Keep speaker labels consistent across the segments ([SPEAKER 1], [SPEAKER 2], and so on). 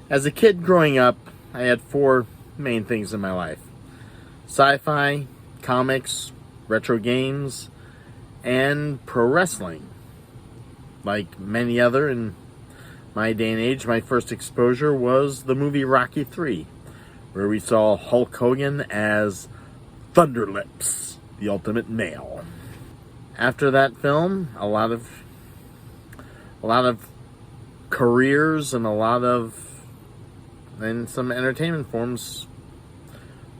[SPEAKER 1] As a kid growing up, I had four main things in my life: sci-fi, comics, retro games, and pro wrestling. Like many other in my day and age, my first exposure was the movie Rocky III, where we saw Hulk Hogan as Thunderlips, the ultimate male. After that film, a lot of careers and some entertainment forms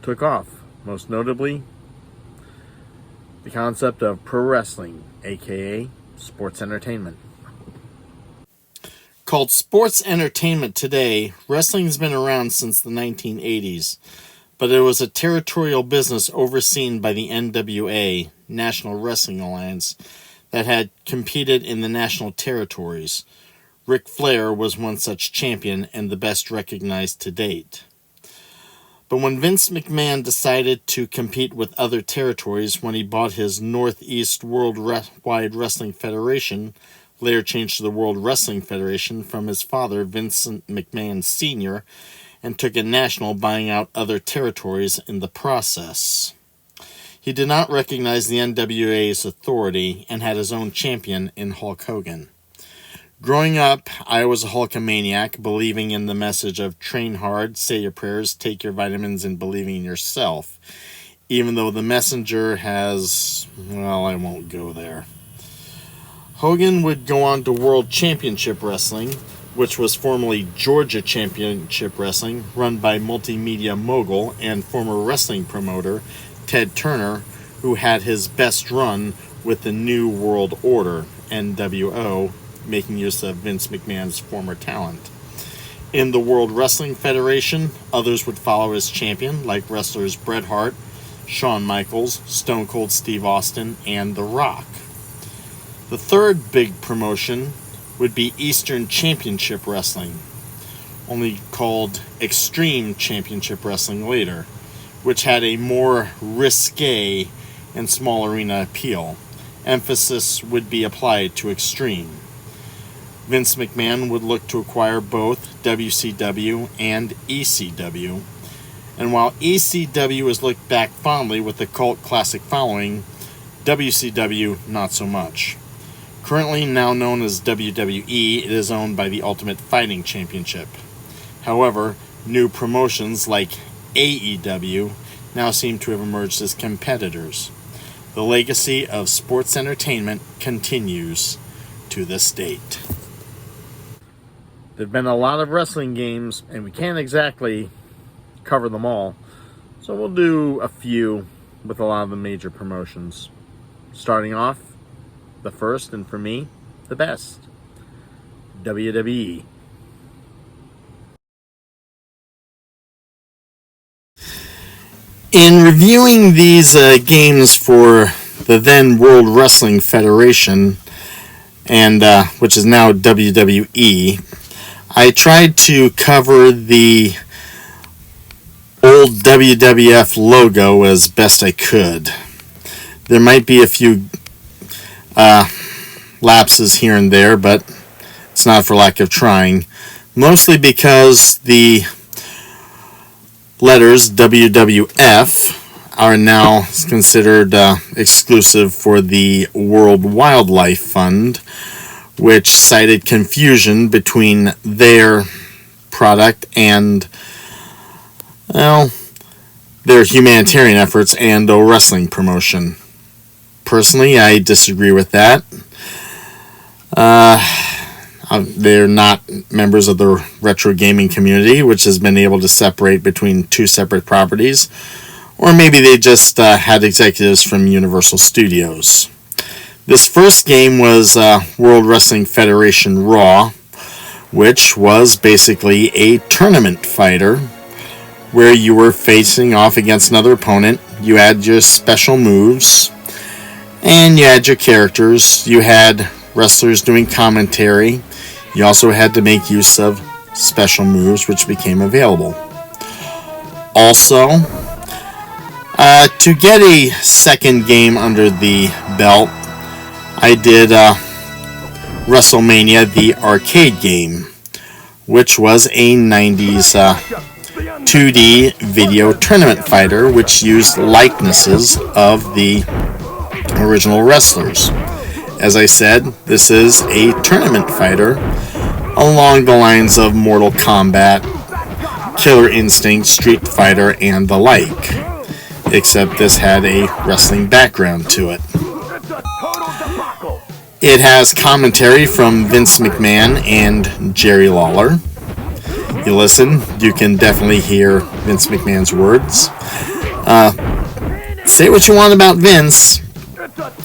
[SPEAKER 1] took off. Most notably, the concept of pro wrestling, aka sports entertainment. Called sports entertainment today, wrestling has been around since the 1980s, but it was a territorial business overseen by the NWA, National Wrestling Alliance, that had competed in the national territories. Ric Flair was one such champion and the best recognized to date. But when Vince McMahon decided to compete with other territories when he bought his Northeast Worldwide Wrestling Federation, later changed to the World Wrestling Federation from his father, Vincent McMahon Sr., and took it national, buying out other territories in the process. He did not recognize the NWA's authority and had his own champion in Hulk Hogan. Growing up, I was a Hulkamaniac, believing in the message of train hard, say your prayers, take your vitamins, and believing in yourself. Even though the messenger has, well, I won't go there. Hogan would go on to World Championship Wrestling, which was formerly Georgia Championship Wrestling, run by multimedia mogul and former wrestling promoter Ted Turner, who had his best run with the New World Order, NWO, making use of Vince McMahon's former talent. In the World Wrestling Federation, others would follow as champion, like wrestlers Bret Hart, Shawn Michaels, Stone Cold Steve Austin, and The Rock. The third big promotion would be Eastern Championship Wrestling, only called Extreme Championship Wrestling later, which had a more risque and small arena appeal. Emphasis would be applied to Extreme. Vince McMahon would look to acquire both WCW and ECW, and while ECW is looked back fondly with the cult classic following, WCW not so much. Currently now known as WWE, it is owned by the Ultimate Fighting Championship. However, new promotions like AEW now seem to have emerged as competitors. The legacy of sports entertainment continues to this date. There have been a lot of wrestling games, and we can't exactly cover them all, so we'll do a few with a lot of the major promotions. Starting off, the first, and for me, the best, WWE. In reviewing these games for the then World Wrestling Federation, and which is now WWE, I tried to cover the old WWF logo as best I could. There might be a few lapses here and there, but it's not for lack of trying. Mostly because the letters WWF are now considered exclusive for the World Wildlife Fund, which cited confusion between their product and, well, their humanitarian efforts and a wrestling promotion. Personally, I disagree with that. They're not members of the retro gaming community, which has been able to separate between two separate properties, or maybe they just had executives from Universal Studios. This first game was World Wrestling Federation Raw, which was basically a tournament fighter where you were facing off against another opponent. You had your special moves, and you had your characters. You had wrestlers doing commentary. You also had to make use of special moves, which became available. Also, to get a second game under the belt, I did WrestleMania, the arcade game, which was a 90s 2D video tournament fighter which used likenesses of the original wrestlers. As I said, this is a tournament fighter along the lines of Mortal Kombat, Killer Instinct, Street Fighter, and the like, except this had a wrestling background to it. It has commentary from Vince McMahon and Jerry Lawler. You listen, you can definitely hear Vince McMahon's words. Say what you want about Vince,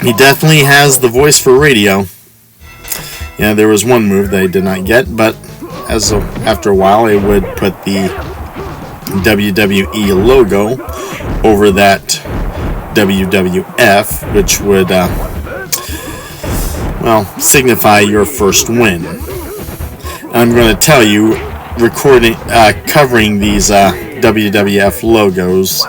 [SPEAKER 1] he definitely has the voice for radio. Yeah, there was one move that I did not get, but after a while I would put the WWE logo over that WWF, which would, signify your first win. I'm going to tell you, covering these WWF logos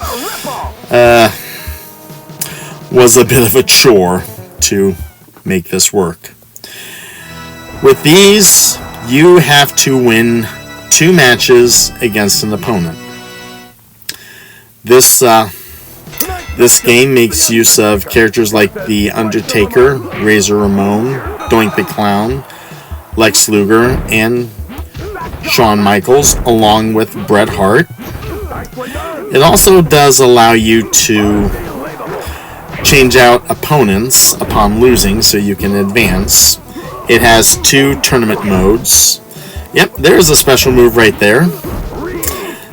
[SPEAKER 1] was a bit of a chore to make this work. With these, you have to win 2 matches against an opponent. This game makes use of characters like The Undertaker, Razor Ramon, Doink the Clown, Lex Luger, and Shawn Michaels, along with Bret Hart. It also does allow you to change out opponents upon losing so you can advance. It has 2 tournament modes. Yep, there's a special move right there.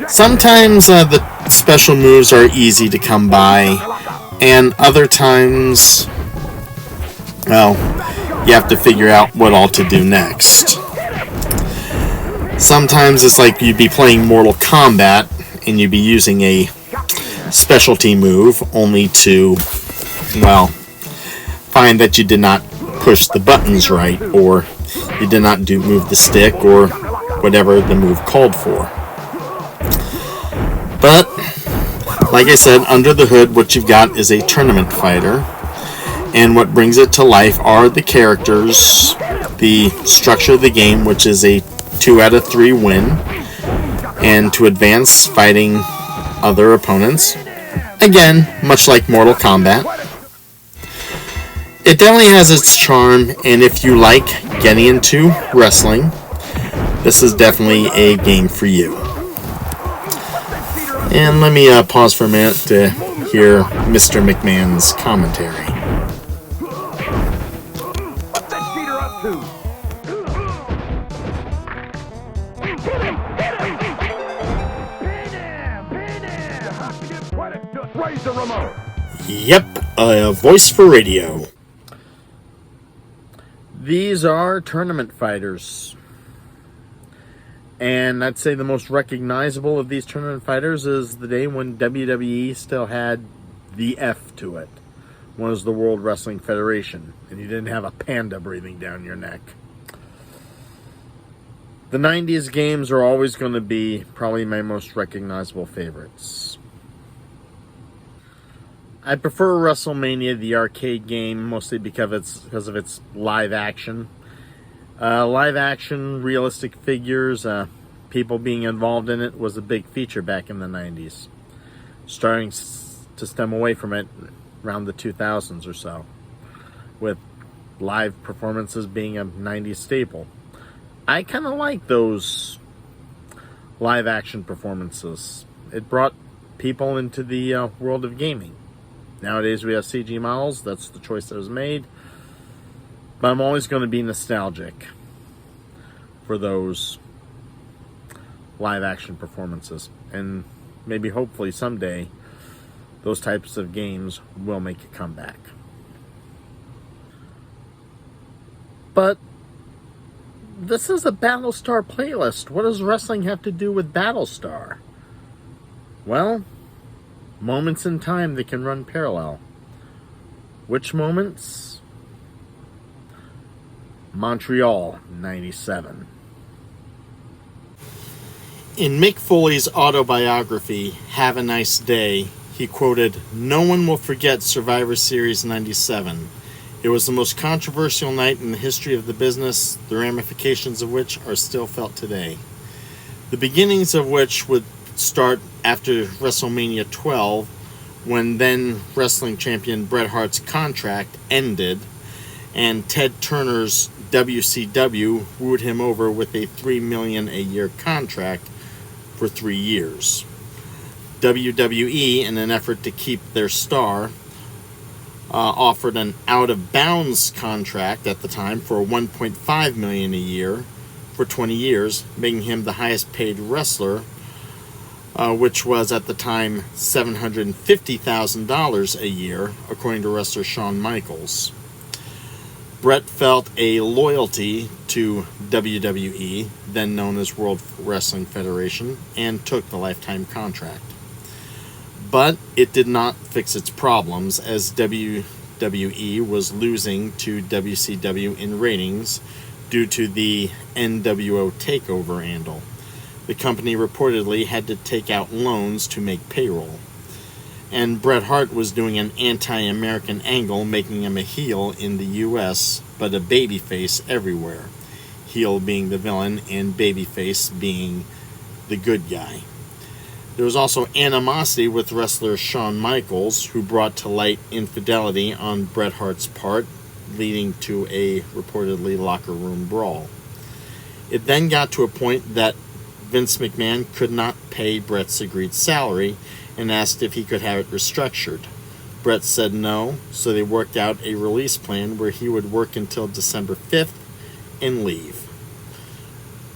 [SPEAKER 1] Sometimes the special moves are easy to come by, and other times, you have to figure out what all to do next. Sometimes it's like you'd be playing Mortal Kombat and you'd be using a specialty move only to, find that you did not push the buttons right, or you did not move the stick, or whatever the move called for. But, like I said, under the hood, what you've got is a tournament fighter, and what brings it to life are the characters, the structure of the game, which is a 2 out of 3 win, and to advance fighting other opponents. Again, much like Mortal Kombat. It definitely has its charm, and if you like getting into wrestling, this is definitely a game for you. And let me pause for a minute to hear Mr. McMahon's commentary.
[SPEAKER 2] What's that cheater up to? Pin him! Raise the remote!
[SPEAKER 1] Yep, a voice for radio. These are tournament fighters. And I'd say the most recognizable of these tournament fighters is the day when WWE still had the F to it. One is the World Wrestling Federation, and you didn't have a panda breathing down your neck. The 90s games are always going to be probably my most recognizable favorites. I prefer WrestleMania, the arcade game, mostly because of its live action. Live action, realistic figures, people being involved in it was a big feature back in the 90s. Starting to stem away from it around the 2000s or so, with live performances being a 90s staple. I kind of like those live action performances. It brought people into the world of gaming. Nowadays we have CG models, that's the choice that was made. But I'm always going to be nostalgic for those live action performances. And maybe hopefully someday those types of games will make a comeback. But this is a Battlestar playlist. What does wrestling have to do with Battlestar? Well, moments in time that can run parallel. Which moments? Montreal, 97. In Mick Foley's autobiography, Have a Nice Day, he quoted, "No one will forget Survivor Series 97. It was the most controversial night in the history of the business, the ramifications of which are still felt today. The beginnings of which would start after WrestleMania 12, when then wrestling champion Bret Hart's contract ended, and Ted Turner's WCW wooed him over with a $3 million a year contract for 3 years. WWE, in an effort to keep their star, offered an out-of-bounds contract at the time for $1.5 million a year for 20 years, making him the highest-paid wrestler, which was at the time $750,000 a year, according to wrestler Shawn Michaels. Bret felt a loyalty to WWE, then known as World Wrestling Federation, and took the lifetime contract. But it did not fix its problems, as WWE was losing to WCW in ratings due to the NWO takeover angle. The company reportedly had to take out loans to make payroll. And Bret Hart was doing an anti-American angle, making him a heel in the US, but a babyface everywhere. Heel being the villain and babyface being the good guy. There was also animosity with wrestler Shawn Michaels, who brought to light infidelity on Bret Hart's part, leading to a reportedly locker room brawl. It then got to a point that Vince McMahon could not pay Bret's agreed salary and asked if he could have it restructured. Bret said no, so they worked out a release plan where he would work until December 5th and leave.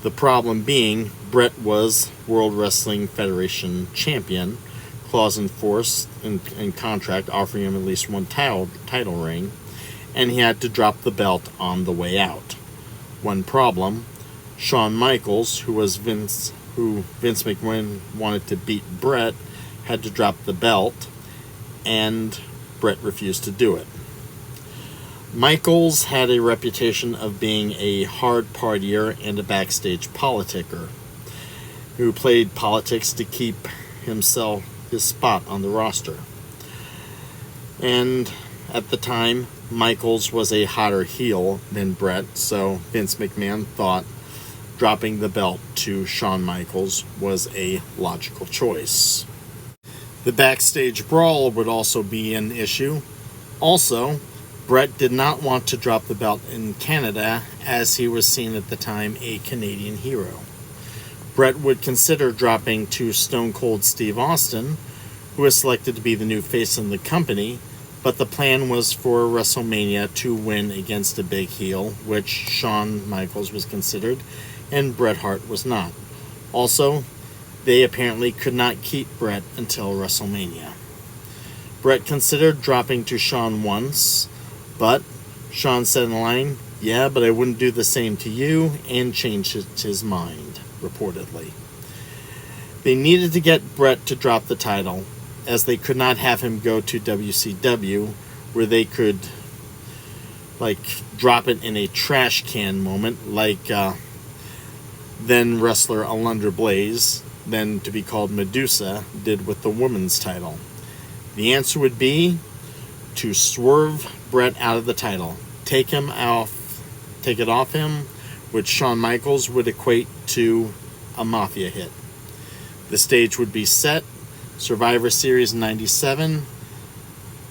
[SPEAKER 1] The problem being, Bret was World Wrestling Federation champion, clause in force in contract offering him at least one title ring, and he had to drop the belt on the way out. One problem, Shawn Michaels, who Vince McMahon wanted to beat Bret, had to drop the belt, and Bret refused to do it. Michaels had a reputation of being a hard partier and a backstage politicker, who played politics to keep his spot on the roster. And at the time, Michaels was a hotter heel than Bret, so Vince McMahon thought dropping the belt to Shawn Michaels was a logical choice. The backstage brawl would also be an issue. Also, Bret did not want to drop the belt in Canada, as he was seen at the time a Canadian hero. Bret would consider dropping to Stone Cold Steve Austin, who was selected to be the new face in the company, but the plan was for WrestleMania to win against a big heel, which Shawn Michaels was considered, and Bret Hart was not. Also, they apparently could not keep Bret until WrestleMania. Bret considered dropping to Shawn once, but Shawn said in the line, "Yeah, but I wouldn't do the same to you," and changed his mind, reportedly. They needed to get Bret to drop the title, as they could not have him go to WCW, where they could drop it in a trash can moment, like then wrestler Alundra Blaze, then to be called Medusa, did with the women's title. The answer would be to swerve Bret out of the title, take it off him, which Shawn Michaels would equate to a mafia hit. The stage would be set, Survivor Series 97.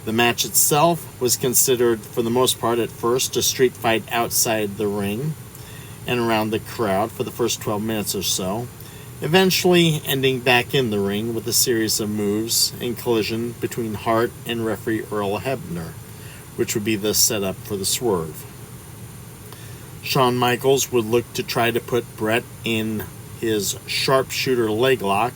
[SPEAKER 1] The match itself was considered, for the most part at first, a street fight outside the ring and around the crowd for the first 12 minutes or so, eventually ending back in the ring with a series of moves and collision between Hart and referee Earl Hebner, which would be the setup for the swerve. Shawn Michaels would look to try to put Bret in his sharpshooter leg lock,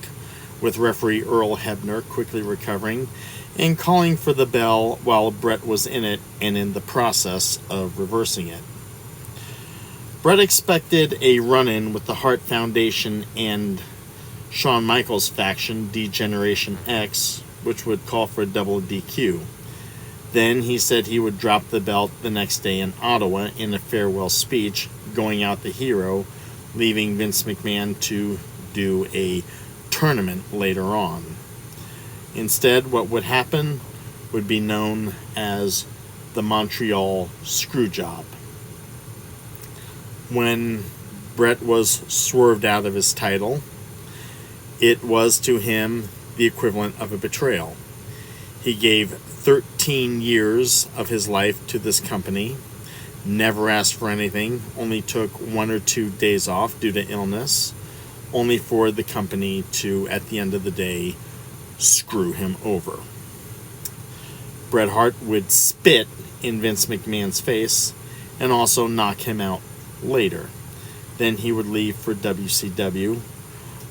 [SPEAKER 1] with referee Earl Hebner quickly recovering and calling for the bell while Bret was in it and in the process of reversing it. Bret expected a run-in with the Hart Foundation and Shawn Michaels faction, D-Generation X, which would call for a double DQ. Then he said he would drop the belt the next day in Ottawa in a farewell speech, going out the hero, leaving Vince McMahon to do a tournament later on. Instead, what would happen would be known as the Montreal screw job. When Bret was swerved out of his title, it was to him the equivalent of a betrayal. He gave 13 years of his life to this company, never asked for anything, only took 1 or 2 days off due to illness, only for the company to, at the end of the day, screw him over. Bret Hart would spit in Vince McMahon's face and also knock him out later. Then he would leave for WCW,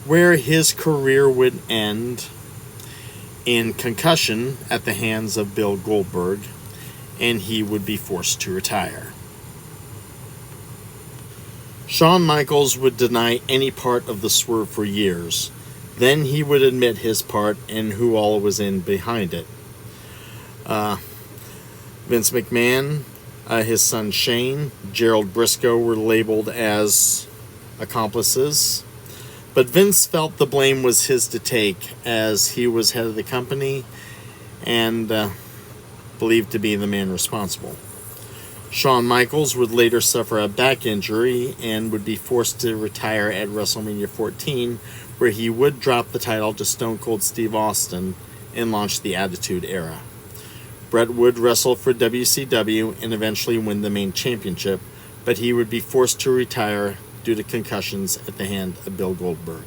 [SPEAKER 1] where his career would end in concussion at the hands of Bill Goldberg, and he would be forced to retire. Shawn Michaels would deny any part of the swerve for years. Then he would admit his part and who all was in behind it. Vince McMahon, his son Shane, Gerald Briscoe were labeled as accomplices. But Vince felt the blame was his to take, as he was head of the company and believed to be the man responsible. Shawn Michaels would later suffer a back injury and would be forced to retire at WrestleMania 14, where he would drop the title to Stone Cold Steve Austin and launch the Attitude Era. Bret would wrestle for WCW and eventually win the main championship, but he would be forced to retire due to concussions at the hand of Bill Goldberg.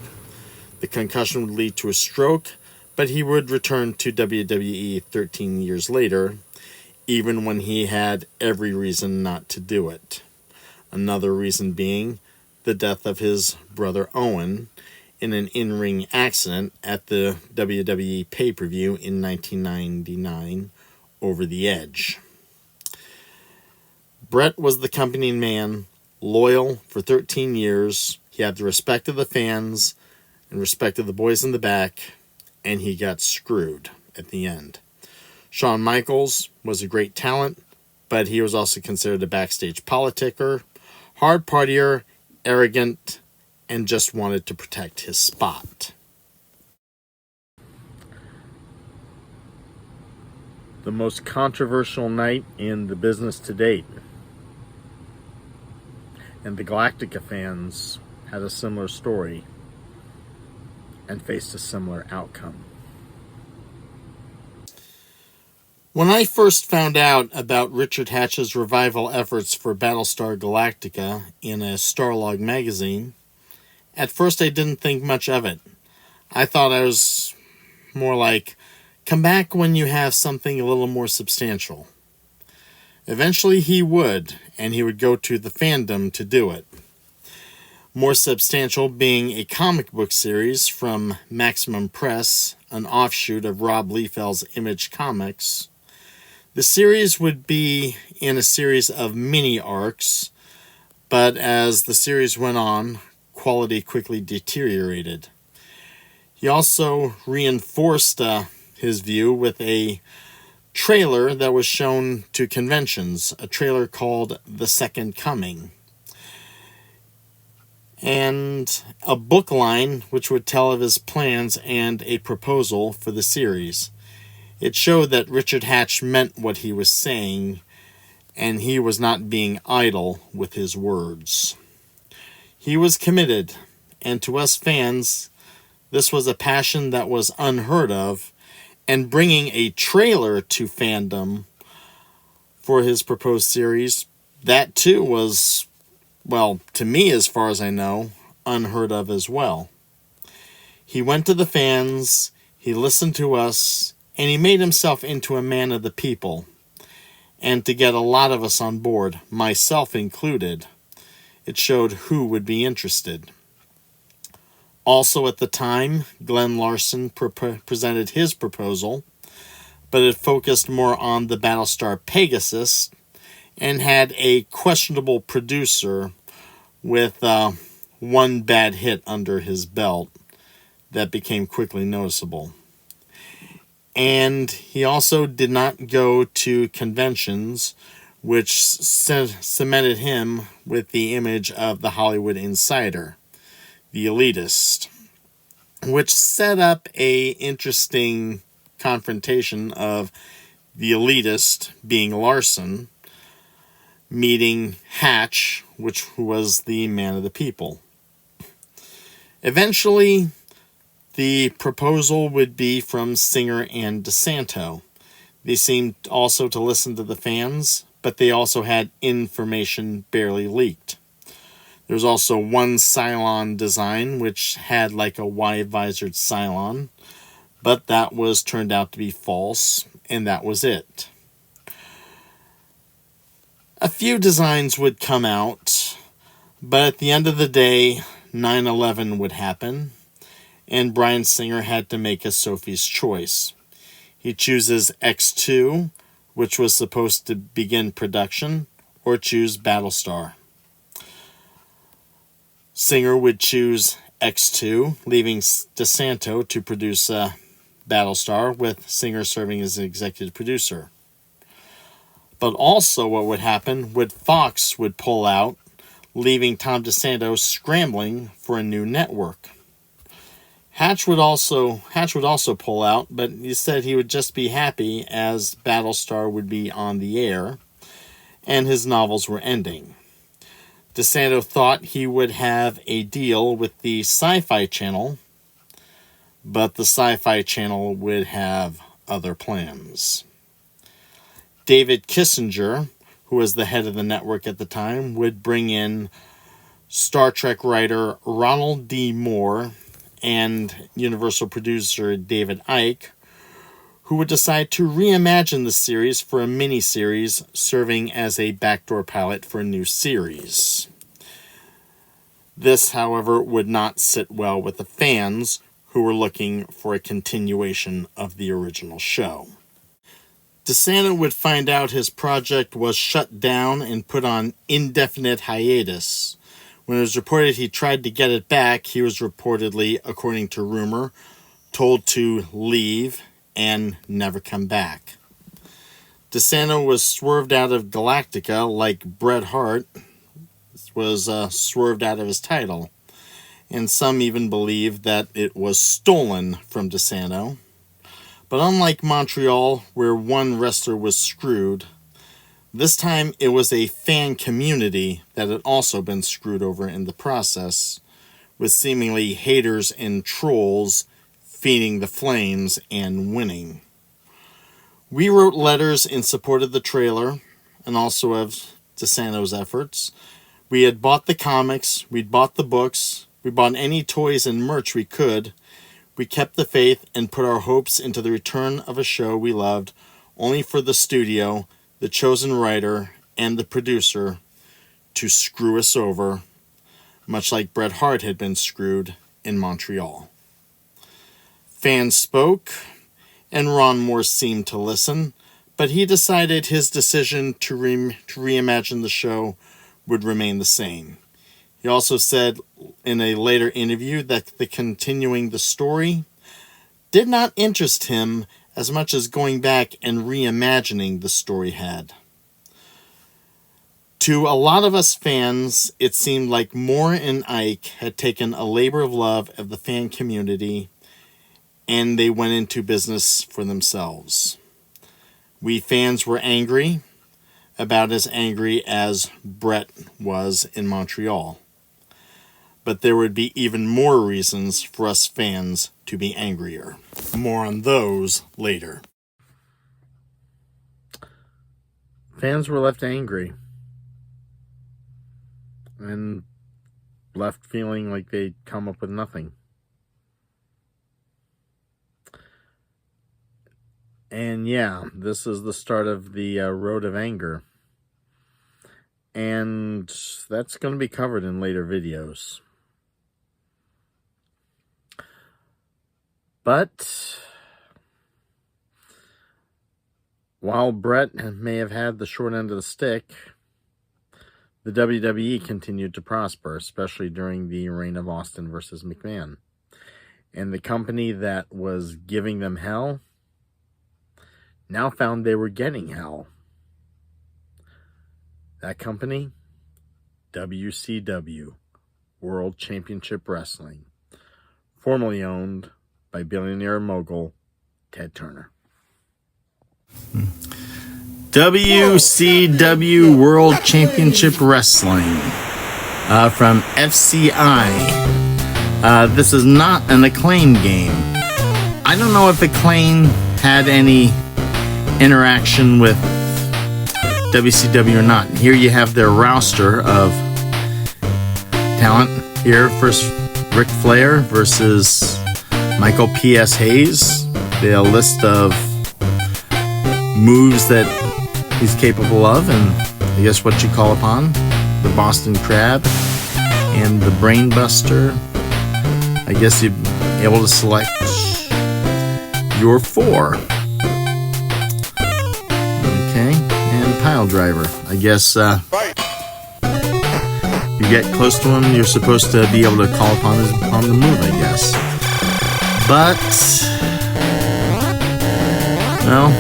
[SPEAKER 1] The concussion would lead to a stroke, but he would return to WWE 13 years later, even when he had every reason not to do it. Another reason being the death of his brother Owen in an in-ring accident at the WWE pay-per-view in 1999, Over the Edge. Bret was the company man, loyal for 13 years. He had the respect of the fans and respect of the boys in the back, and he got screwed at the end. Shawn Michaels was a great talent, but he was also considered a backstage politicker, hard partier, arrogant, and just wanted to protect his spot. The most controversial night in the business to date. And the Galactica fans had a similar story and faced a similar outcome. When I first found out about Richard Hatch's revival efforts for Battlestar Galactica in a Starlog magazine, at first I didn't think much of it. I thought I was more like, come back when you have something a little more substantial. Eventually he would, and he would go to the fandom to do it. More substantial being a comic book series from Maximum Press, an offshoot of Rob Liefeld's Image Comics. The series would be in a series of mini arcs, but as the series went on, quality quickly deteriorated. He also reinforced his view with a trailer that was shown to conventions, a trailer called The Second Coming, and a book line which would tell of his plans and a proposal for the series. It showed that Richard Hatch meant what he was saying, and he was not being idle with his words. He was committed, and to us fans, this was a passion that was unheard of, and bringing a trailer to fandom for his proposed series, that too was, well, to me as far as I know, unheard of as well. He went to the fans, he listened to us, and he made himself into a man of the people. And to get a lot of us on board, myself included, it showed who would be interested. Also at the time, Glenn Larson presented his proposal, but it focused more on the Battlestar Pegasus and had a questionable producer with one bad hit under his belt that became quickly noticeable. And he also did not go to conventions, which cemented him with the image of the Hollywood insider, the elitist, which set up a interesting confrontation of the elitist being Larson, meeting Hatch, which was the man of the people. Eventually, the proposal would be from Singer and DeSanto. They seemed also to listen to the fans, but they also had information barely leaked. There was also one Cylon design, which had like a wide-visored Cylon, but that was turned out to be false, and that was it. A few designs would come out, but at the end of the day, 9/11 would happen, and Bryan Singer had to make a Sophie's choice. He chooses X2, which was supposed to begin production, or choose Battlestar. Singer would choose X2, leaving DeSanto to produce Battlestar, with Singer serving as an executive producer. But also what would happen would Fox would pull out, leaving Tom DeSanto scrambling for a new network. Hatch would also pull out, but he said he would just be happy as Battlestar would be on the air and his novels were ending. DeSanto thought he would have a deal with the Sci-Fi Channel, but the Sci-Fi Channel would have other plans. David Kissinger, who was the head of the network at the time, would bring in Star Trek writer Ronald D. Moore and Universal producer David Icke, who would decide to reimagine the series for a miniseries serving as a backdoor pilot for a new series. This, however, would not sit well with the fans who were looking for a continuation of the original show. DeSanto would find out his project was shut down and put on indefinite hiatus. When it was reported he tried to get it back, he was reportedly, according to rumor, told to leave and never come back. DeSanto was swerved out of Galactica like Bret Hart was swerved out of his title, and some even believe that it was stolen from DeSanto. But unlike Montreal, where one wrestler was screwed, this time it was a fan community that had also been screwed over in the process, with seemingly haters and trolls feeding the flames and winning. We wrote letters in support of the trailer and also of DeSanto's efforts. We had bought the comics, we'd bought the books, we bought any toys and merch we could. We kept the faith and put our hopes into the return of a show we loved, only for the studio, the chosen writer, and the producer to screw us over, much like Bret Hart had been screwed in Montreal. Fans spoke, and Ron Moore seemed to listen, but he decided his decision to reimagine the show would remain the same. He also said in a later interview that continuing the story did not interest him as much as going back and reimagining the story had. To a lot of us fans, it seemed like Moore and Icke had taken a labor of love of the fan community and they went into business for themselves. We fans were angry, about as angry as Bret was in Montreal. But there would be even more reasons for us fans to be angrier. More on those later. Fans were left angry and left feeling like they'd come up with nothing. And yeah, this is the start of the road of anger. And that's going to be covered in later videos. But while Bret may have had the short end of the stick, the WWE continued to prosper, especially during the reign of Austin versus McMahon. And the company that was giving them hell now found they were getting hell. That company, WCW, World Championship Wrestling, formerly owned by billionaire mogul Ted Turner. WCW World Championship Wrestling from FCI. This is not an Acclaim game. I don't know if Acclaim had any interaction with WCW or not. Here you have their roster of talent. Here, first Ric Flair versus Michael P.S. Hayes. The list of moves that he's capable of, and I guess what you call upon. The Boston Crab and the Brain Buster. I guess you'd be able to select your 4. Okay, and Pile Driver. I guess you get close to him, you're supposed to be able to call upon the move, I guess. But, well,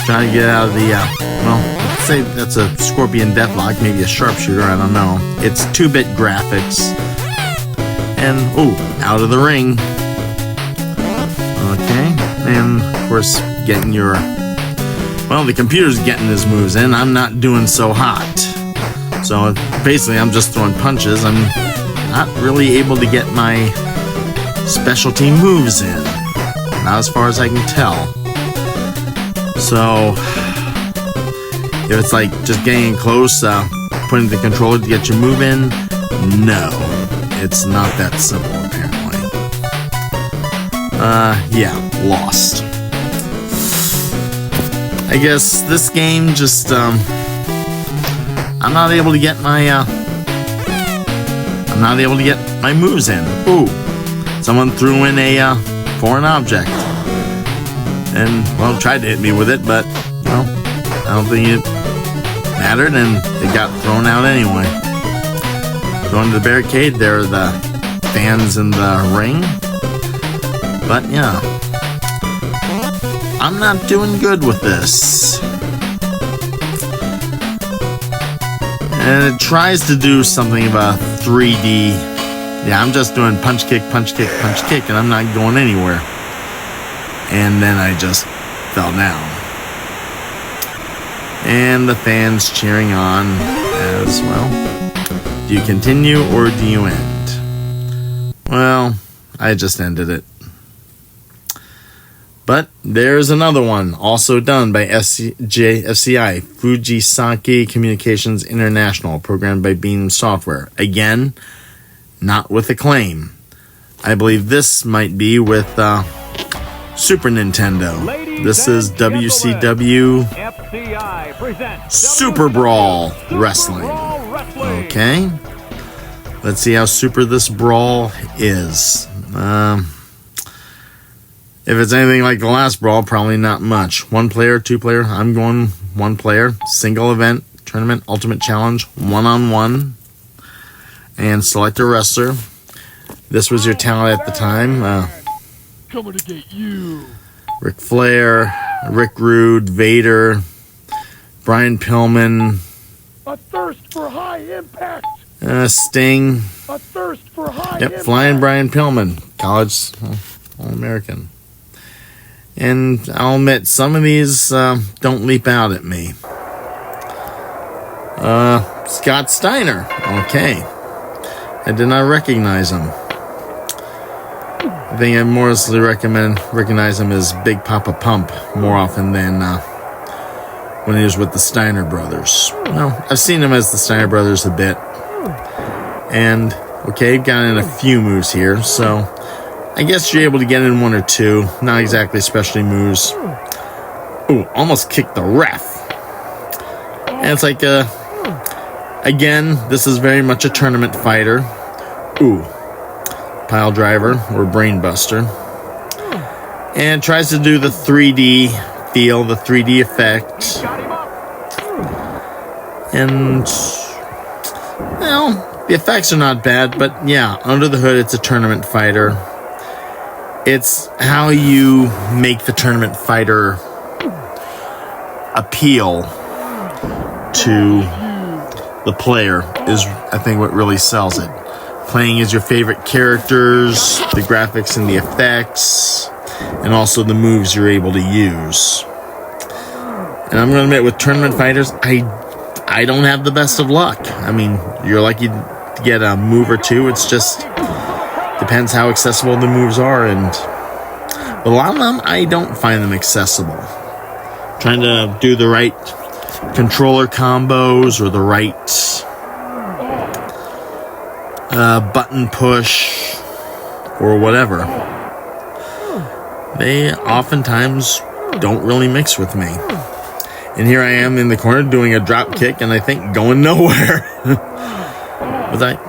[SPEAKER 1] trying to get out of the, let's say that's a Scorpion Deathlock, maybe a Sharpshooter, I don't know. It's 2-bit graphics. And, out of the ring. Okay, and of course, getting your, the computer's getting his moves in. I'm not doing so hot. So, basically, I'm just throwing punches. I'm not really able to get my specialty moves in. Not as far as I can tell. So, if it's like just getting close, putting the controller to get your move in, no. It's not that simple, apparently. Lost. I guess this game just, I'm not able to get my moves in. Someone threw in a foreign object. And, tried to hit me with it, but, I don't think it mattered, and it got thrown out anyway. Going to the barricade, there are the fans in the ring. But, yeah. I'm not doing good with this. And it tries to do something of a 3D. Yeah, I'm just doing punch, kick, punch, kick, punch, kick, and I'm not going anywhere. And then I just fell down. And the fans cheering on as well. Do you continue or do you end? Well, I just ended it. But there's another one, also done by FCI, Fujisaki Communications International, programmed by Beam Software. Again, not with Acclaim. I believe this might be with Super Nintendo. This is WCW Super Brawl Wrestling. Okay. Let's see how super this brawl is. If it's anything like the last brawl, probably not much. 1 player, 2 player. I'm going 1 player. Single event, tournament, ultimate challenge, 1-on-1. And select a wrestler. This was your talent at the time.
[SPEAKER 2] Coming to get you.
[SPEAKER 1] Ric Flair, Rick Rude, Vader, Brian Pillman.
[SPEAKER 2] A thirst for high impact.
[SPEAKER 1] Sting.
[SPEAKER 2] A thirst for high impact.
[SPEAKER 1] Flying Brian Pillman, college All-American. And I'll admit, some of these don't leap out at me. Scott Steiner. Okay. I did not recognize him. I think I mostly recognize him as Big Papa Pump more often than when he was with the Steiner Brothers. Well, I've seen him as the Steiner Brothers a bit. And, okay, got in a few moves here, so I guess you're able to get in 1 or 2. Not exactly specialty moves. Almost kicked the ref. And it's like, again, this is very much a tournament fighter. Pile Driver or Brain Buster. And tries to do the 3D feel, the 3D effect. And, the effects are not bad, but yeah, under the hood, it's a tournament fighter. It's how you make the tournament fighter appeal to the player is, I think, what really sells it. Playing as your favorite characters, the graphics and the effects, and also the moves you're able to use. And I'm going to admit, with tournament fighters, I don't have the best of luck. I mean, you're lucky to get a move or two. It's just depends how accessible the moves are. And a lot of them, I don't find them accessible. Trying to do the right controller combos or the right button push or whatever. They oftentimes don't really mix with me. And here I am in the corner doing a drop kick and I think going nowhere.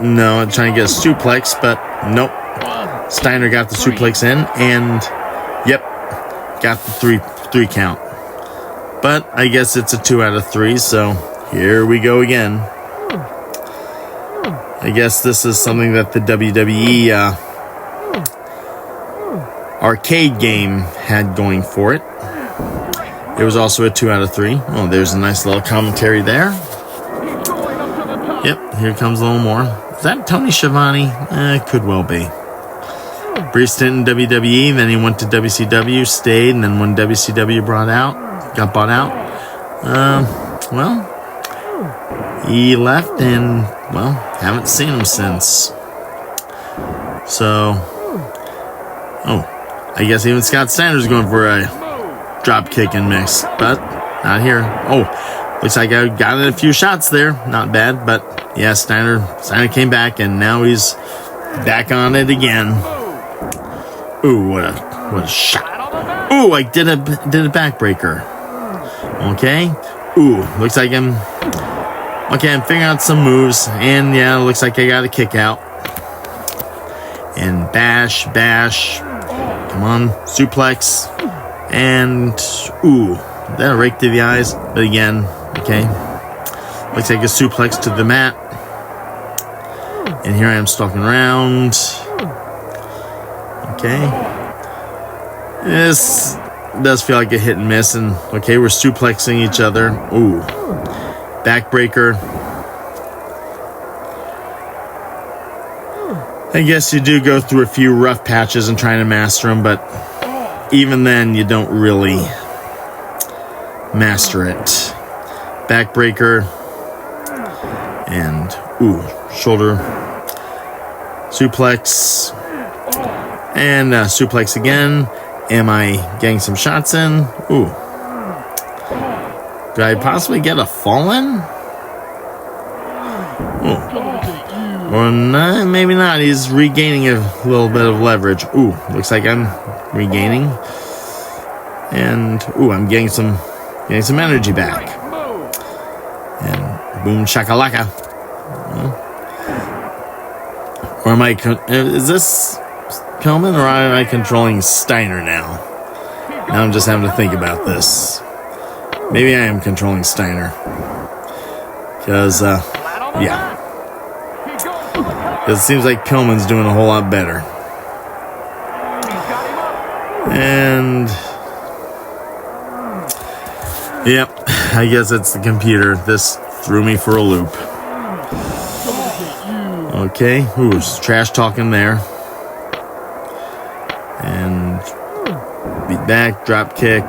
[SPEAKER 1] No, I'm trying to get a suplex, but nope. Steiner got the suplex in and yep, got the three count. But I guess it's a 2 out of 3, so here we go again. I guess this is something that the WWE arcade game had going for it. It was also a 2 out of 3. Oh, there's a nice little commentary there. Yep, here comes a little more. Is that Tony Schiavone? Could well be. Brief stint in WWE, then he went to WCW, stayed, and then when WCW got bought out, he left and, well, haven't seen him since. So, I guess even Scott Steiner's going for a drop kick and mix, but not here. Looks like I got in a few shots there. Not bad, but yeah, Steiner came back and now he's back on it again. Ooh, what a shot. Ooh, I did a backbreaker. Okay. Ooh, looks like I'm figuring out some moves, and yeah, looks like I got a kick out. And bash. Come on, suplex. And, ooh, that a rake to the eyes. But again, okay. Looks like a suplex to the mat. And here I am stalking around. Okay. This does feel like a hit and miss. And, okay, we're suplexing each other. Ooh. Backbreaker. I guess you do go through a few rough patches and trying to master them, but even then, you don't really master it. Backbreaker. And, ooh, shoulder. Suplex. And suplex again. Am I getting some shots in? Ooh. Could I possibly get a fall in? Or no, maybe not. He's regaining a little bit of leverage. Ooh, looks like I'm regaining. And ooh, I'm getting some energy back. And boom shakalaka. Or am I? Is this Pillman or am I controlling Steiner now? Now I'm just having to think about this. Maybe I am controlling Steiner. Because, yeah. Because it seems like Pillman's doing a whole lot better. And, yep, I guess it's the computer. This threw me for a loop. Okay, ooh, trash talking there. And beat back, drop kick.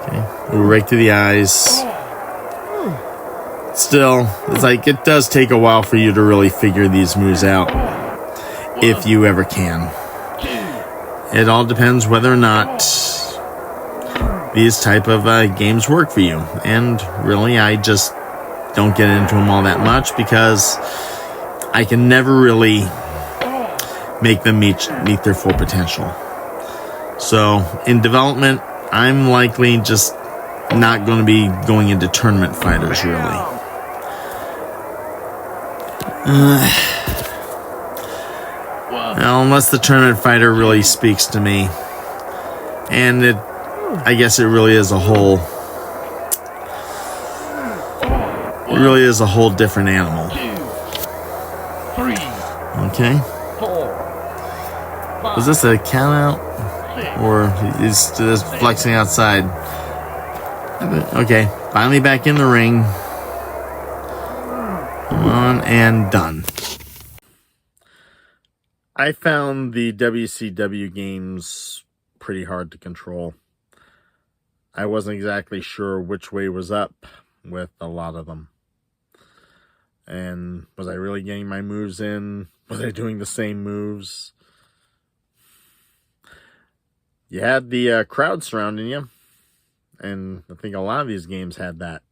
[SPEAKER 1] Okay, ooh, right to the eyes. Still, it's like it does take a while for you to really figure these moves out, if you ever can. It all depends whether or not these type of games work for you. And really, I just don't get into them all that much because I can never really make them meet their full potential. So, in development, I'm likely just not going to be going into tournament fighters, really. Well, unless the tournament fighter really speaks to me. And I guess it really is a whole... It really is a whole different animal. Okay. Was this a count out? Or is this flexing outside? Okay, finally back in the ring. Come on, and done. I found the WCW games pretty hard to control. I wasn't exactly sure which way was up with a lot of them. And was I really getting my moves in? Was I doing the same moves? You had the crowd surrounding you. And I think a lot of these games had that.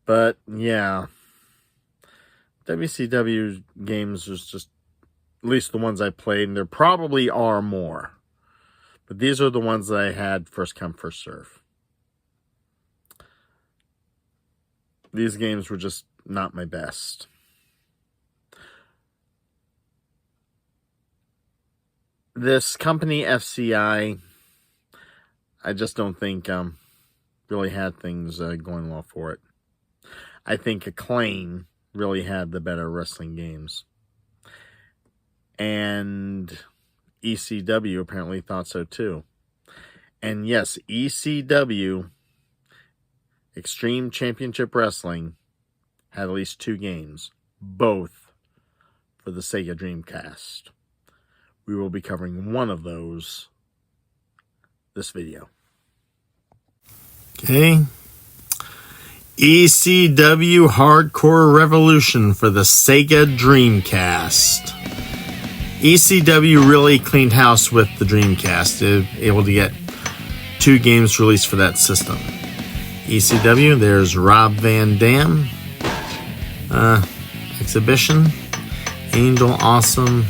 [SPEAKER 1] But, yeah. WCW games was just, at least the ones I played, and there probably are more. But these are the ones that I had first come, first serve. These games were just not my best. This company, FCI, I just don't think really had things going well for it. I think Acclaim really had the better wrestling games. And ECW apparently thought so too. And yes, ECW, Extreme Championship Wrestling, had at least 2 games, both for the Sega Dreamcast. We will be covering one of those this video. Okay. ECW Hardcore Revolution for the Sega Dreamcast. ECW really cleaned house with the Dreamcast. They were able to get 2 games released for that system. ECW, there's Rob Van Dam, Exhibition, Angel, Awesome.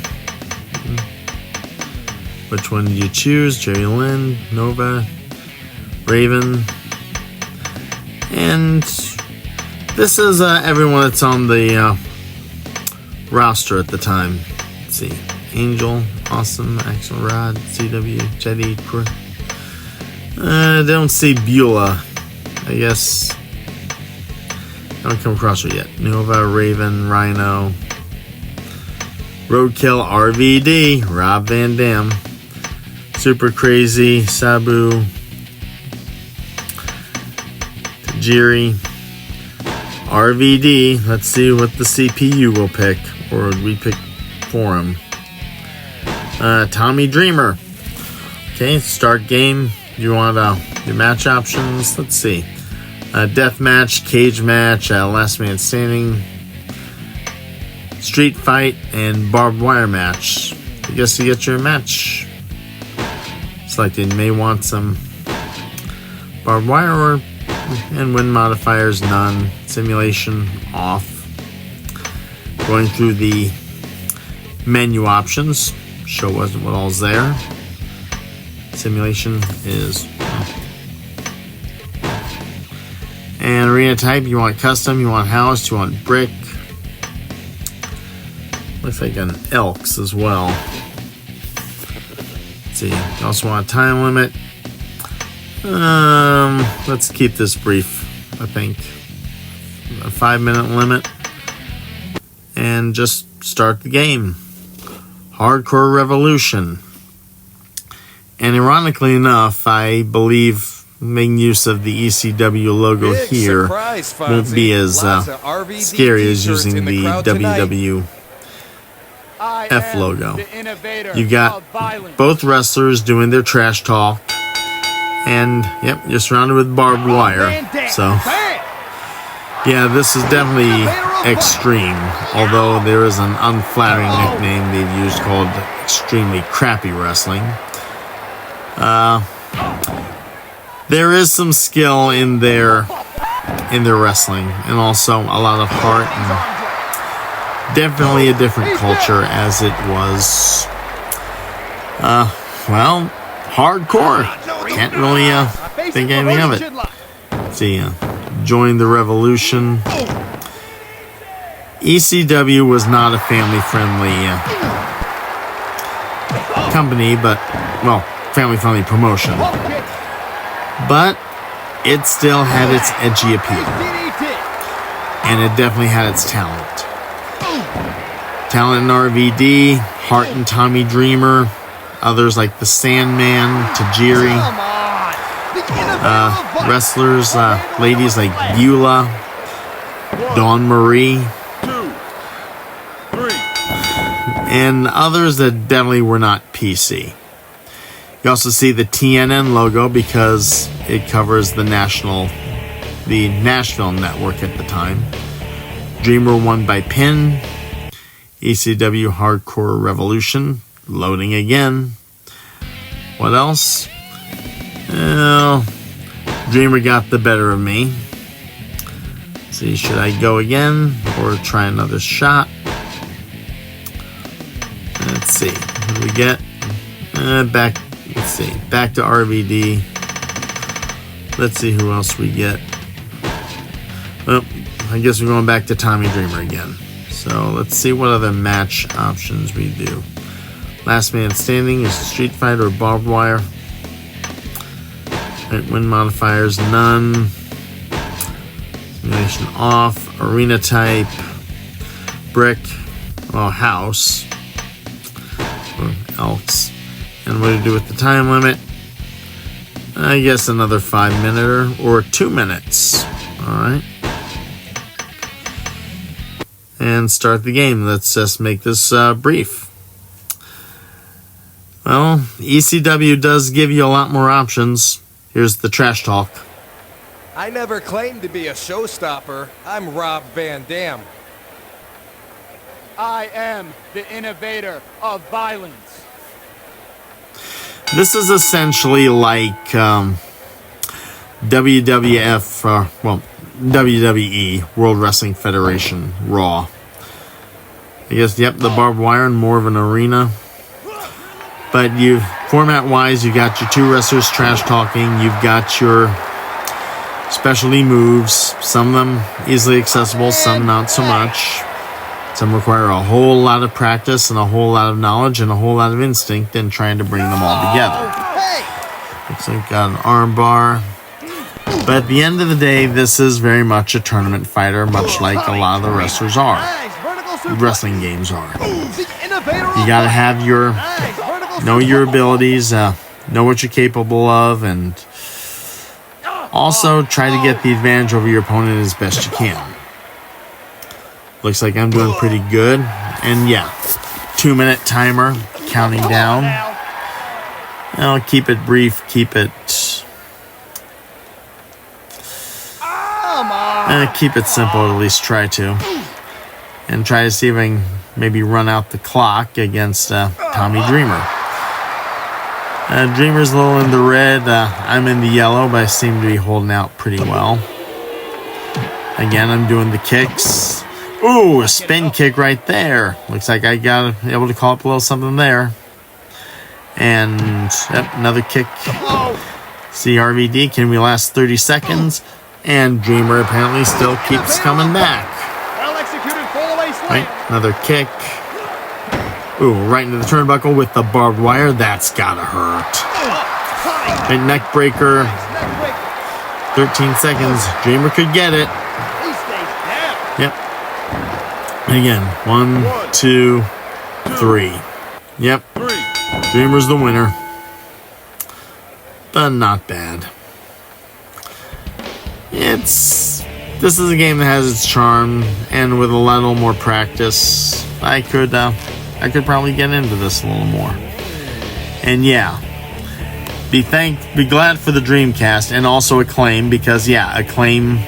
[SPEAKER 1] Which one do you choose? Jerry Lynn, Nova, Raven. And this is everyone that's on the roster at the time. Let's see. Angel, Awesome, Axel Rod, CW, Jetty, don't see Beulah. I guess I haven't come across her yet. Nova, Raven, Rhino, Roadkill, RVD, Rob Van Dam, Super Crazy, Sabu, Tajiri, RVD. Let's see what the CPU will pick, or we pick for him. Tommy Dreamer. Okay, start game. You want your match options? Let's see. Death match, cage match, last man standing, street fight, and barbed wire match. I guess you get your match selected. You may want some barbed wire and win modifiers, none. Simulation, off. Going through the menu options. Show wasn't what all's there. Simulation is off. And arena type, you want custom, you want house, you want brick. Looks like an Elks as well. Let's see, you also want a time limit. Let's keep this brief, I think. A 5-minute limit. And just start the game. Hardcore Revolution. And ironically enough, I believe making use of the ECW logo here won't be as scary as using the WWF logo. You got both wrestlers doing their trash talk, and yep, you're surrounded with barbed wire. So yeah, this is definitely extreme, although there is an unflattering nickname they've used called Extremely Crappy Wrestling. There is some skill in their wrestling, and also a lot of heart, and definitely a different culture as it was. Well, hardcore. Can't really think anything of it. Let's see, join the revolution. ECW was not a family-friendly company, but, well, family-friendly promotion. But it still had its edgy appeal. And it definitely had its talent. Talent in RVD, Hart and Tommy Dreamer, others like the Sandman, Tajiri, wrestlers, ladies like Beulah, Dawn Marie, and others that definitely were not PC. You also see the TNN logo because it covers the Nashville network at the time. Dreamer won by pin. ECW Hardcore Revolution. Loading again. What else? Well, Dreamer got the better of me. Let's see, should I go again or try another shot? Let's see. What do we get? Back to RVD. Let's see who else we get. Well, I guess we're going back to Tommy Dreamer again. So let's see what other match options we do. Last man standing is Street Fighter or barbed wire. Right, win modifiers, none. Simulation off. Arena type. Brick. Or house. Or else. And what do you do with the time limit? I guess another 5-minute or 2 minutes. Alright. And start the game. Let's just make this brief. Well, ECW does give you a lot more options. Here's the trash talk.
[SPEAKER 3] I never claimed to be a showstopper. I'm Rob Van Dam.
[SPEAKER 2] I am the innovator of violence.
[SPEAKER 1] This is essentially like WWE, World Wrestling Federation, Raw. I guess, yep, the barbed wire and more of an arena. But format-wise, you got your 2 wrestlers trash talking. You've got your specialty moves. Some of them easily accessible, some not so much. Some require a whole lot of practice and a whole lot of knowledge and a whole lot of instinct in trying to bring them all together. Looks like got an arm bar. But at the end of the day, this is very much a tournament fighter, much like a lot of the wrestlers are. Wrestling games are. You gotta have know your abilities, know what you're capable of, and also try to get the advantage over your opponent as best you can. Looks like I'm doing pretty good. And yeah, 2-minute timer, counting down. I'll keep it brief, keep it simple, at least try to. And try to see if I can maybe run out the clock against Tommy Dreamer. Dreamer's a little in the red. I'm in the yellow, but I seem to be holding out pretty well. Again, I'm doing the kicks. Ooh, a spin kick right there. Looks like I got able to call up a little something there. And yep, another kick. CRVD, can we last 30 seconds? And Dreamer apparently still keeps coming back. Right, another kick. Ooh, right into the turnbuckle with the barbed wire. That's gotta hurt. Right, neck breaker. 13 seconds. Dreamer could get it. Yep. Again, 1, 2, 3. Yep. Dreamer's the winner. But not bad. This is a game that has its charm, and with a little more practice, I could probably get into this a little more. And yeah, be glad for the Dreamcast and also Acclaim, because yeah, Acclaim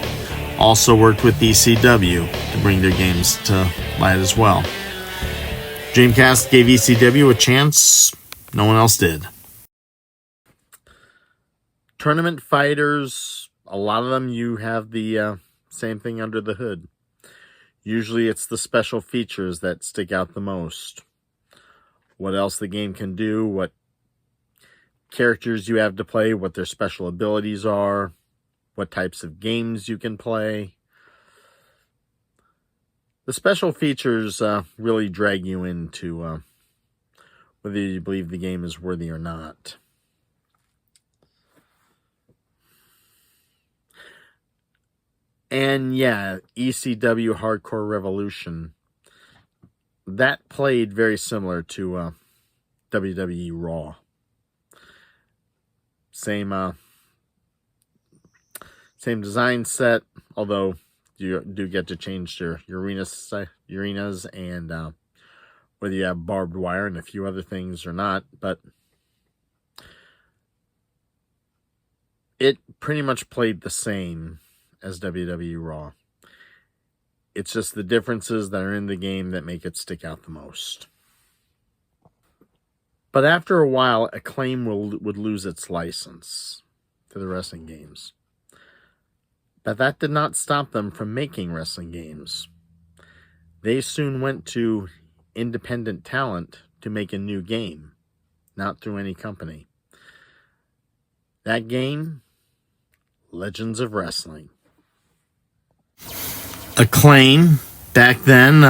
[SPEAKER 1] also worked with ECW to bring their games to light as well. Dreamcast gave ECW a chance, no one else did. Tournament fighters, a lot of them you have the same thing under the hood. Usually it's the special features that stick out the most. What else the game can do, what characters you have to play, what their special abilities are, what types of games you can play. The special features really drag you into whether you believe the game is worthy or not. And yeah, ECW Hardcore Revolution, that played very similar to WWE Raw. Same design set, although you do get to change your arenas and whether you have barbed wire and a few other things or not. But it pretty much played the same as WWE Raw. It's just the differences that are in the game that make it stick out the most. But after a while, Acclaim would lose its license to the wrestling games. But that did not stop them from making wrestling games. They soon went to independent talent to make a new game, not through any company. That game, Legends of Wrestling. Acclaim, back then,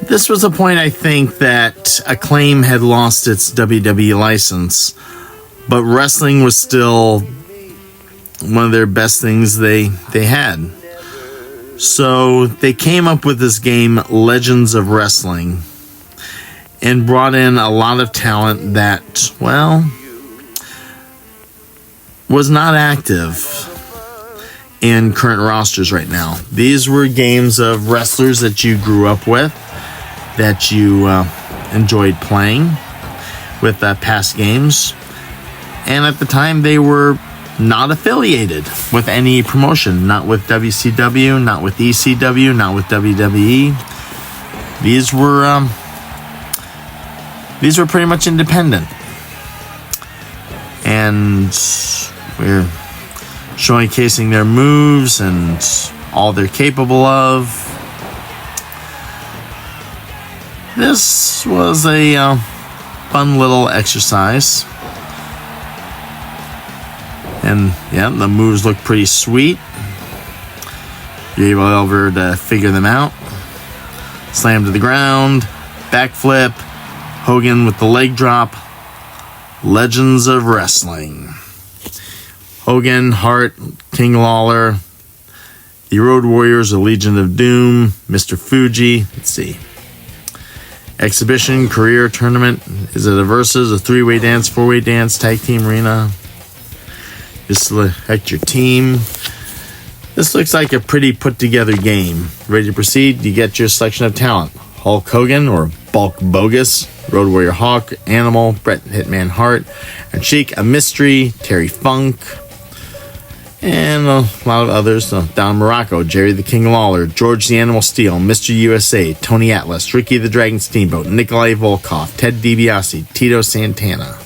[SPEAKER 1] this was a point I think that Acclaim had lost its WWE license, but wrestling was still one of their best things they had. So they came up with this game, Legends of Wrestling, and brought in a lot of talent that, well, was not active in current rosters right now. These were games of wrestlers that you grew up with, that you enjoyed playing with past games, and at the time they were not affiliated with any promotion, not with WCW, not with ECW, not with WWE. These were pretty much independent, and we're showcasing their moves and all they're capable of. This was a fun little exercise. And yeah, the moves look pretty sweet. You're able to figure them out. Slam to the ground, backflip, Hogan with the leg drop. Legends of Wrestling. Hogan, Hart, King Lawler, the Road Warriors, the Legion of Doom, Mr. Fuji. Let's see. Exhibition, career, tournament. Is it a versus, a three-way dance, four-way dance, tag team arena? Just select your team. This looks like a pretty put-together game. Ready to proceed? You get your selection of talent. Hulk Hogan or Bulk Bogus, Road Warrior Hawk, Animal, Bret Hitman Hart, and Sheik, a Mystery, Terry Funk, and a lot of others. Don Morocco, Jerry the King Lawler, George the Animal Steel, Mr. USA, Tony Atlas, Ricky the Dragon Steamboat, Nikolai Volkov, Ted DiBiase, Tito Santana.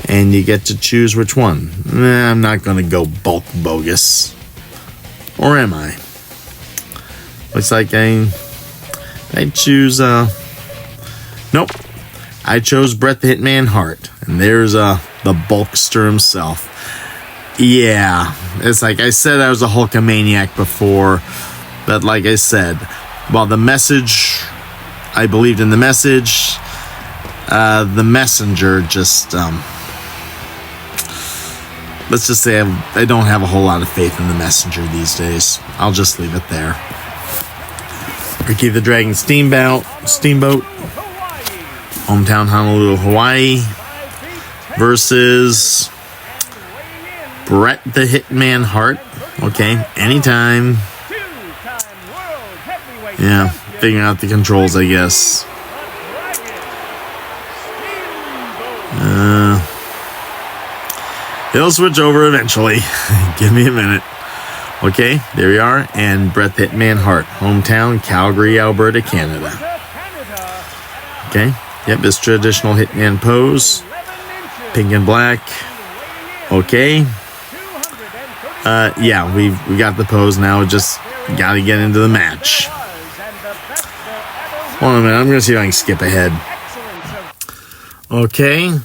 [SPEAKER 1] And you get to choose which one. I'm not going to go Bulk Bogus. Or am I? Looks like I choose, nope. I chose Bret the Hitman Hart. And there's the Bulkster himself. Yeah, it's like I said, I was a Hulkamaniac before. But like I said, while the message, I believed in the message, the messenger just, let's just say I don't have a whole lot of faith in the messenger these days. I'll just leave it there. Ricky the Dragon Steamboat, hometown Honolulu, Hawaii, versus Bret the Hitman Hart. Okay, anytime. Yeah, figuring out the controls, I guess. It'll switch over eventually. Give me a minute. Okay, there we are. And Bret the Hitman Hart, hometown Calgary, Alberta, Canada. Okay, yep, this traditional Hitman pose. Pink and black. Okay. Yeah, we got the pose now. Just got to get into the match. Hold on a minute. I'm going to see if I can skip ahead. Okay.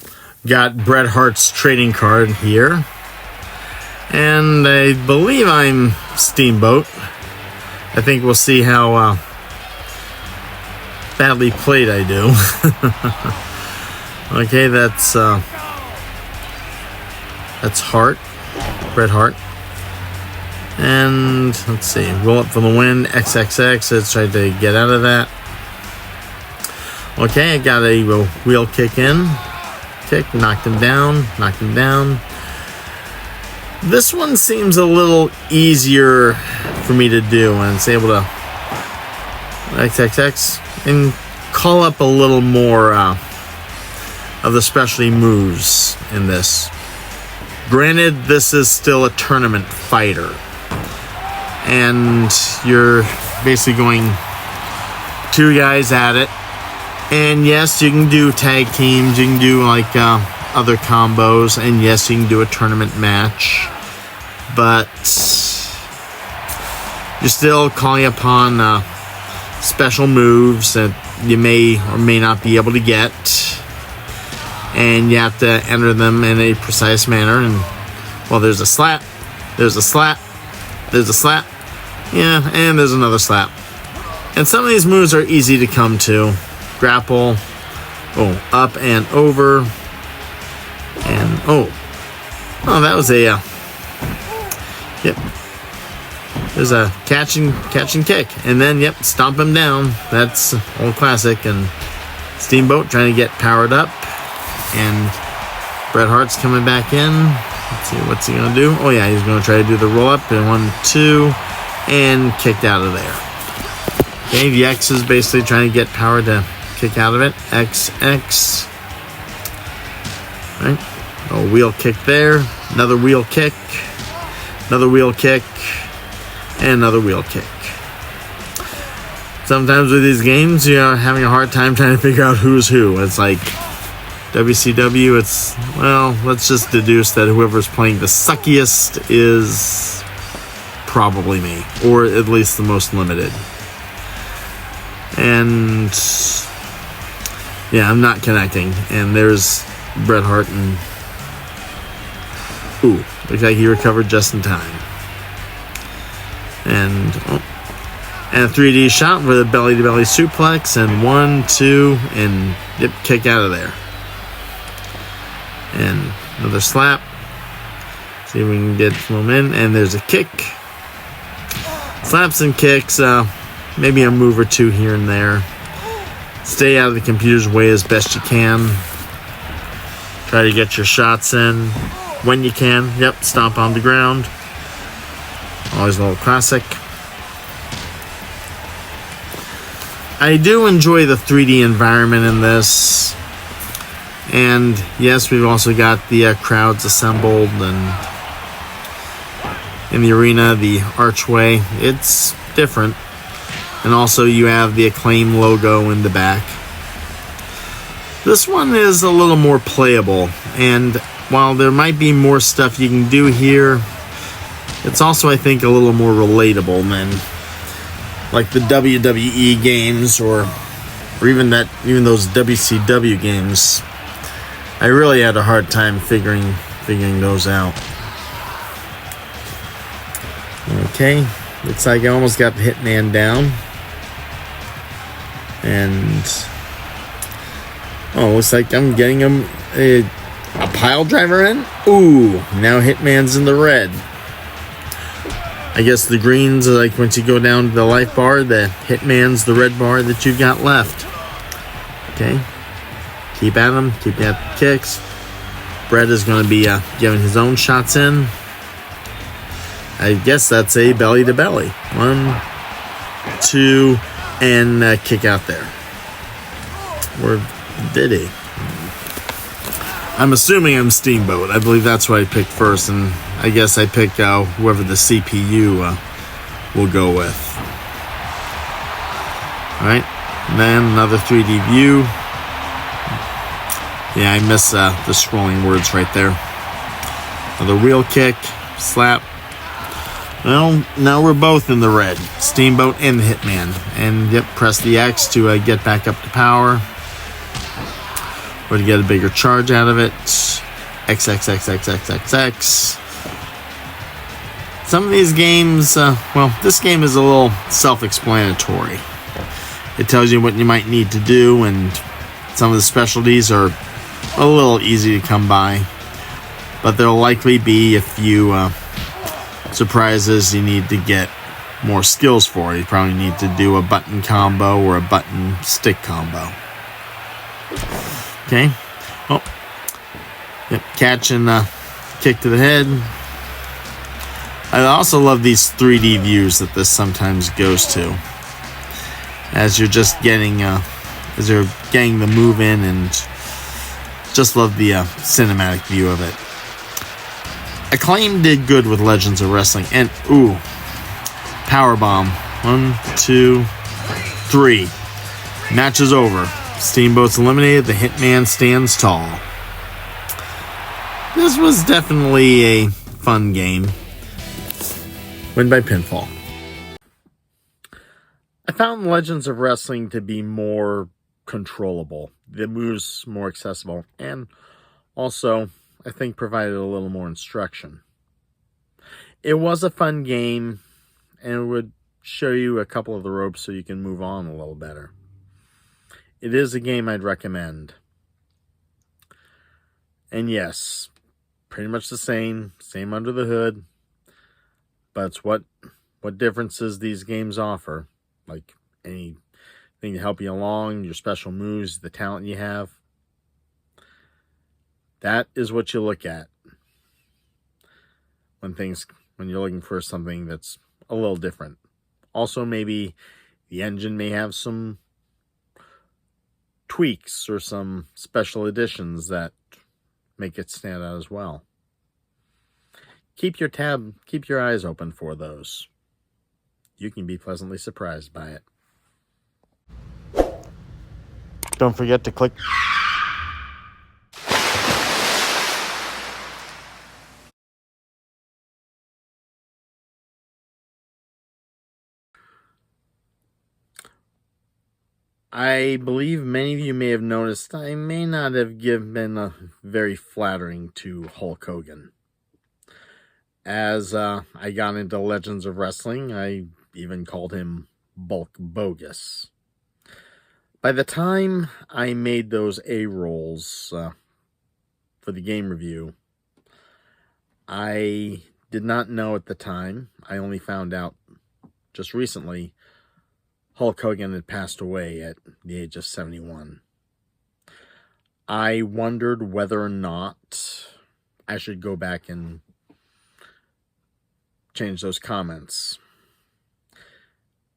[SPEAKER 1] Got Bret Hart's trading card here. And I believe I'm Steamboat. I think we'll see how badly played I do. Okay, that's Hart. Bret Hart. And let's see, roll up for the win, XXX. Let's try to get out of that. Okay, I got a wheel kick in. Kick, knocked him down. This one seems a little easier for me to do, and it's able to XXX and call up a little more of the specialty moves in this. Granted, this is still a tournament fighter. And you're basically going 2 guys at it. And yes, you can do tag teams, you can do like other combos, and yes, you can do a tournament match. But you're still calling upon special moves that you may or may not be able to get. And you have to enter them in a precise manner. And, well, there's a slap, there's a slap, there's a slap, yeah, and there's another slap. And some of these moves are easy to come to. Grapple, up and over, and that was a yep. There's a catch and kick, and then yep, stomp him down. That's old classic. And Steamboat trying to get powered up, and Bret Hart's coming back in. Let's see what's he gonna do. Oh yeah, he's gonna try to do the roll up and 1, 2, and kicked out of there. Okay, the X is basically trying to get power to kick out of it. X. Right. Oh, wheel kick there. Another wheel kick. Another wheel kick. And another wheel kick. Sometimes with these games, you're having a hard time trying to figure out who's who. It's like WCW, it's, well, let's just deduce that whoever's playing the suckiest is probably me. Or at least the most limited. And yeah, I'm not connecting. And there's Bret Hart, and looks like he recovered just in time. And a 3D shot with a belly-to-belly suplex, and 1, 2, and yep, kick out of there. And another slap. See if we can get some in. And there's a kick. Slaps and kicks. Maybe a move or 2 here and there. Stay out of the computer's way as best you can. Try to get your shots in when you can. Yep, stomp on the ground. Always a little classic. I do enjoy the 3D environment in this. And yes, we've also got the crowds assembled, and in the arena, the archway. It's different. And also you have the Acclaim logo in the back. This one is a little more playable, and while there might be more stuff you can do here, it's also, I think, a little more relatable than like the WWE games or even those WCW games. I really had a hard time figuring those out. Okay, looks like I almost got the Hitman down. And looks like I'm getting him a pile driver in. Ooh, now Hitman's in the red. I guess the greens are like once you go down to the life bar, the Hitman's the red bar that you've got left. Okay, keep at him, keep at the kicks. Bret is going to be giving his own shots in. I guess that's a belly to belly. 1, 2. And kick out there. Or did he? I'm assuming I'm Steamboat. I believe that's what I picked first, and I guess I picked whoever the CPU will go with. Alright, and then another 3D view. Yeah, I miss the scrolling words right there. Another wheel kick, slap. Well, now we're both in the red. Steamboat and the Hitman. And yep, press the X to get back up to power. Or to get a bigger charge out of it. X. Some of these games, this game is a little self-explanatory. It tells you what you might need to do, and some of the specialties are a little easy to come by. But there'll likely be a few surprises you need to get more skills for. You probably need to do a button combo or a button stick combo. Okay. Yep, catch and kick to the head. I also love these 3D views that this sometimes goes to, as you're just getting the move in, and just love the cinematic view of it. Acclaim did good with Legends of Wrestling. And, ooh, powerbomb. 1, 2, 3. Match is over. Steamboat's eliminated. The Hitman stands tall. This was definitely a fun game. Win by pinfall. I found Legends of Wrestling to be more controllable. The moves more accessible. And also, I think provided a little more instruction. It was a fun game, and it would show you a couple of the ropes so you can move on a little better. It is a game I'd recommend. And yes, pretty much the same under the hood, but it's what differences these games offer, like anything to help you along, your special moves, the talent you have. That is what you look at when you're looking for something that's a little different. Also, maybe the engine may have some tweaks or some special additions that make it stand out as well. Keep your eyes open for those. You can be pleasantly surprised by it. Don't forget to click. I believe many of you may have noticed I may not have been very flattering to Hulk Hogan. As I got into Legends of Wrestling, I even called him Bulk Bogus. By the time I made those A-rolls for the game review, I did not know at the time, I only found out just recently, Hulk Hogan had passed away at the age of 71. I wondered whether or not I should go back and change those comments.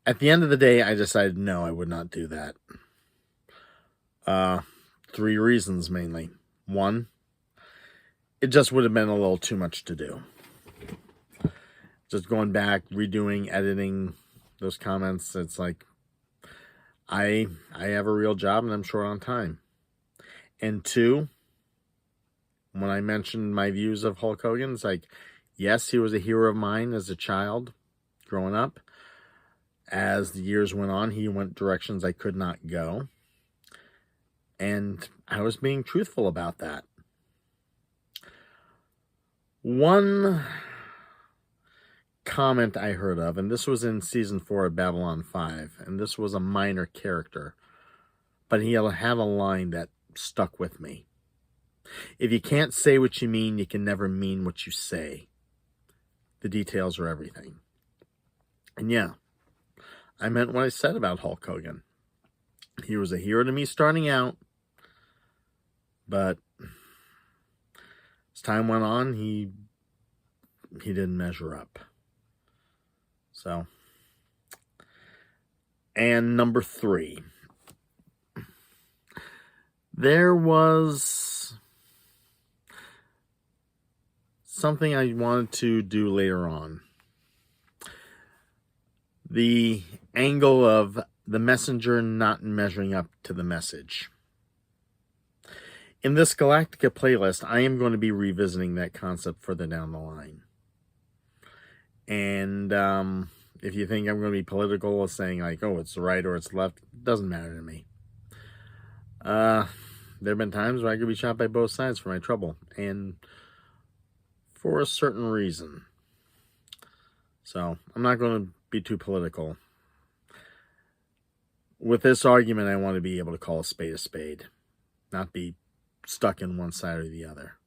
[SPEAKER 1] At the end of the day, I decided no, I would not do that. 3 reasons mainly. 1, it just would have been a little too much to do. Just going back, redoing, editing those comments, it's like, I have a real job and I'm short on time. And 2, when I mentioned my views of Hulk Hogan, it's like, yes, he was a hero of mine as a child growing up. As the years went on, he went directions I could not go. And I was being truthful about that. One comment I heard of, and this was in Season 4 of Babylon 5, and this was a minor character, but he had a line that stuck with me. If you can't say what you mean, you can never mean what you say. The details are everything. And yeah, I meant what I said about Hulk Hogan. He was a hero to me starting out, but as time went on, he didn't measure up. So, and number 3, there was something I wanted to do later on. The angle of the messenger not measuring up to the message. In this Galactica playlist, I am going to be revisiting that concept further down the line. And if you think I'm going to be political, saying like, oh, it's right or it's left, it doesn't matter to me. There have been times where I could be shot by both sides for my trouble, and for a certain reason. So I'm not going to be too political. With this argument, I want to be able to call a spade, not be stuck in one side or the other.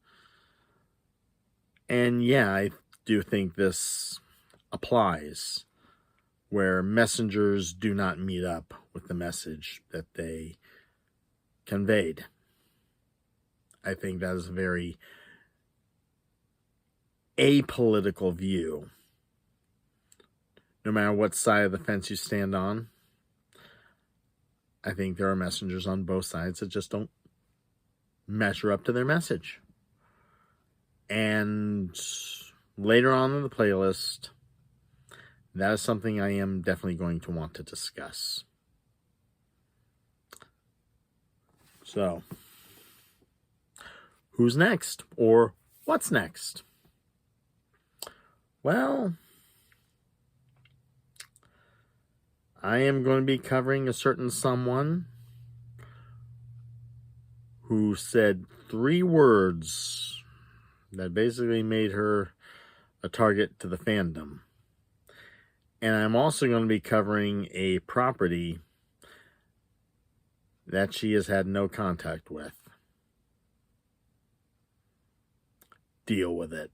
[SPEAKER 1] And yeah, I do think this applies where messengers do not meet up with the message that they conveyed. I think that is a very apolitical view. No matter what side of the fence you stand on, I think there are messengers on both sides that just don't measure up to their message. And later on in the playlist, that is something I am definitely going to want to discuss. So, who's next? Or what's next? Well, I am going to be covering a certain someone who said 3 words that basically made her a target to the fandom. And I'm also going to be covering a property that she has had no contact with. Deal with it.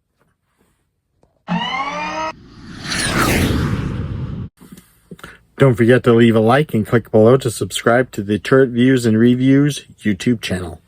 [SPEAKER 1] Don't forget to leave a like and click below to subscribe to the Turret Views and Reviews YouTube channel.